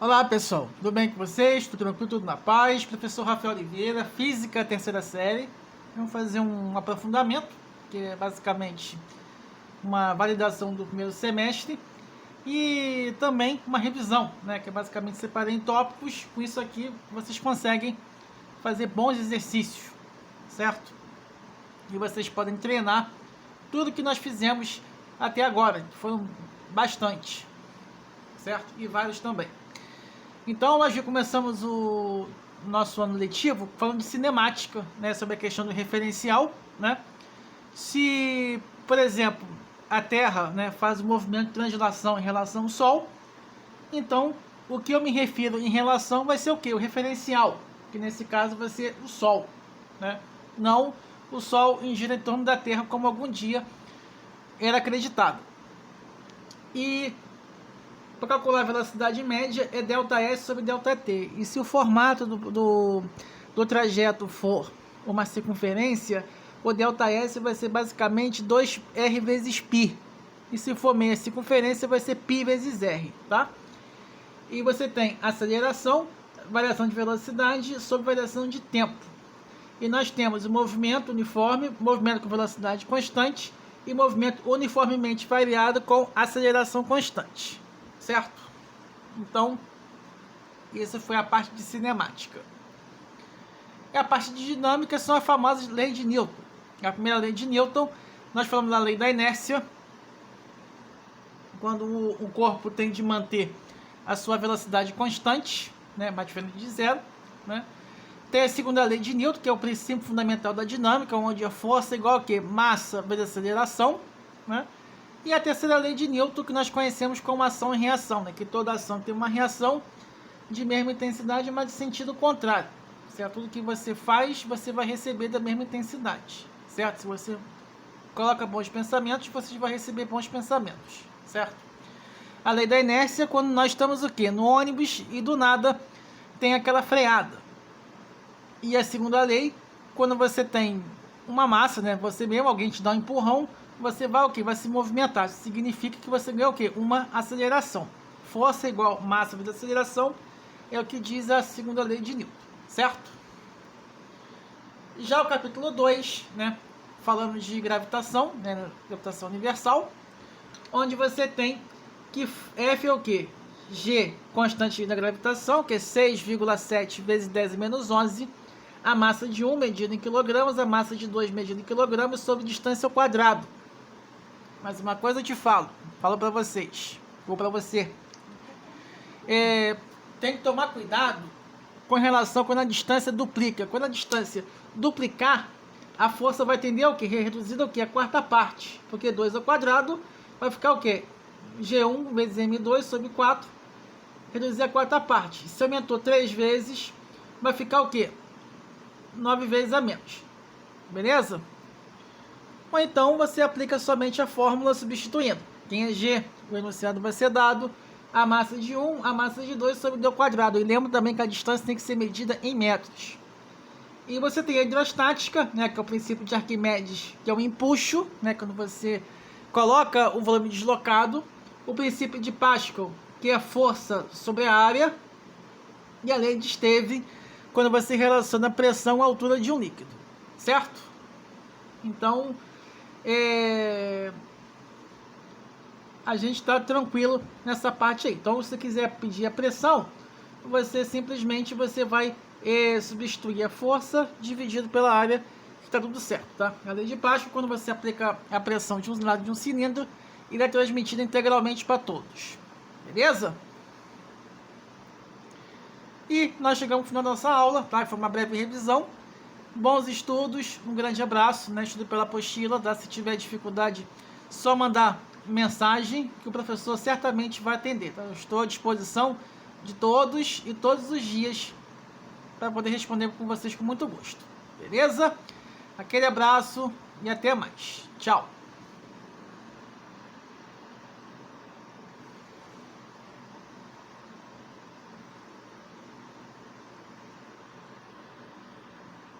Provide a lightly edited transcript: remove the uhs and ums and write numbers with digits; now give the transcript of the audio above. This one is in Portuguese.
Olá pessoal, tudo bem com vocês? Tudo tranquilo, tudo na paz? Professor Rafael Oliveira, Física, terceira série. Vamos fazer um aprofundamento, que é basicamente uma validação do primeiro semestre. E também uma revisão, né? Que é basicamente separei em tópicos. Com isso aqui vocês conseguem fazer bons exercícios, certo? E vocês podem treinar tudo que nós fizemos até agora, que foram bastante, certo? E vários também. Então nós já começamos o nosso ano letivo falando de cinemática, né, sobre a questão do referencial, né? Se, por exemplo, a Terra, né, faz um movimento de translação em relação ao Sol, então o que eu me refiro em relação vai ser o que? O referencial, que nesse caso vai ser o Sol, né? Não o Sol gira em torno da Terra como algum dia era acreditado. E para calcular a velocidade média é ΔS sobre ΔT. E se o formato do trajeto for uma circunferência, o ΔS vai ser basicamente 2R vezes π. E se for meia circunferência, vai ser π vezes R, tá? E você tem aceleração, variação de velocidade sobre variação de tempo. E nós temos o movimento uniforme, movimento com velocidade constante e movimento uniformemente variado com aceleração constante. Certo? Então, essa foi a parte de cinemática. E a parte de dinâmica são as famosas leis de Newton. A primeira lei de Newton, nós falamos da lei da inércia, quando o corpo tem de manter a sua velocidade constante, né, mais diferente de zero, né? Tem a segunda lei de Newton, que é o princípio fundamental da dinâmica, onde a força é igual a quê? Massa vezes aceleração, né? E a terceira lei de Newton, que nós conhecemos como ação e reação, né? Que toda ação tem uma reação de mesma intensidade, mas de sentido contrário, certo? Tudo que você faz, você vai receber da mesma intensidade, certo? Se você coloca bons pensamentos, você vai receber bons pensamentos, certo? A lei da inércia, quando nós estamos o quê? No ônibus e do nada tem aquela freada. E a segunda lei, quando você tem uma massa, né? Você mesmo, alguém te dá um empurrão, você vai o que? Vai se movimentar. Isso significa que você ganha o que? Uma aceleração. Força igual massa vezes aceleração é o que diz a segunda lei de Newton, certo? Já o capítulo 2, né? Falamos de gravitação, né? Gravitação universal, onde você tem que F é o que? G, constante da gravitação, que é 6,7 vezes 10 menos 11, a massa de 1 medida em quilogramas, a massa de 2 medida em quilogramas sobre distância ao quadrado. Mas uma coisa eu te falo para vocês, ou para você, tem que tomar cuidado com relação quando a distância duplica. Quando a distância duplicar, a força vai tender ao que? Reduzida ao que? A quarta parte, porque 2 ao quadrado vai ficar o que? G1 vezes M2 sobre 4, reduzir a quarta parte. Se aumentou 3 vezes, vai ficar o que? 9 vezes a menos, beleza? Ou então você aplica somente a fórmula substituindo. Quem é G, o enunciado vai ser dado a massa de 1, a massa de 2 sobre d quadrado. E lembra também que a distância tem que ser medida em metros. E você tem a hidrostática, né, que é o princípio de Arquimedes, que é o empuxo, né, quando você coloca o volume deslocado. O princípio de Pascal, que é a força sobre a área. E a lei de Stevin, quando você relaciona a pressão à altura de um líquido, certo? Então, a gente está tranquilo nessa parte aí. Então, se você quiser pedir a pressão, você simplesmente vai substituir a força dividido pela área, que está tudo certo, tá? A lei de Pascal, quando você aplica a pressão de um lado de um cilindro, ele é transmitida integralmente para todos, beleza? E nós chegamos no final da nossa aula, tá? Foi uma breve revisão. Bons estudos, um grande abraço, né? Estudo pela apostila, tá? Se tiver dificuldade, só mandar mensagem que o professor certamente vai atender, tá? Eu estou à disposição de todos e todos os dias para poder responder com vocês com muito gosto, beleza? Aquele abraço e até mais. Tchau!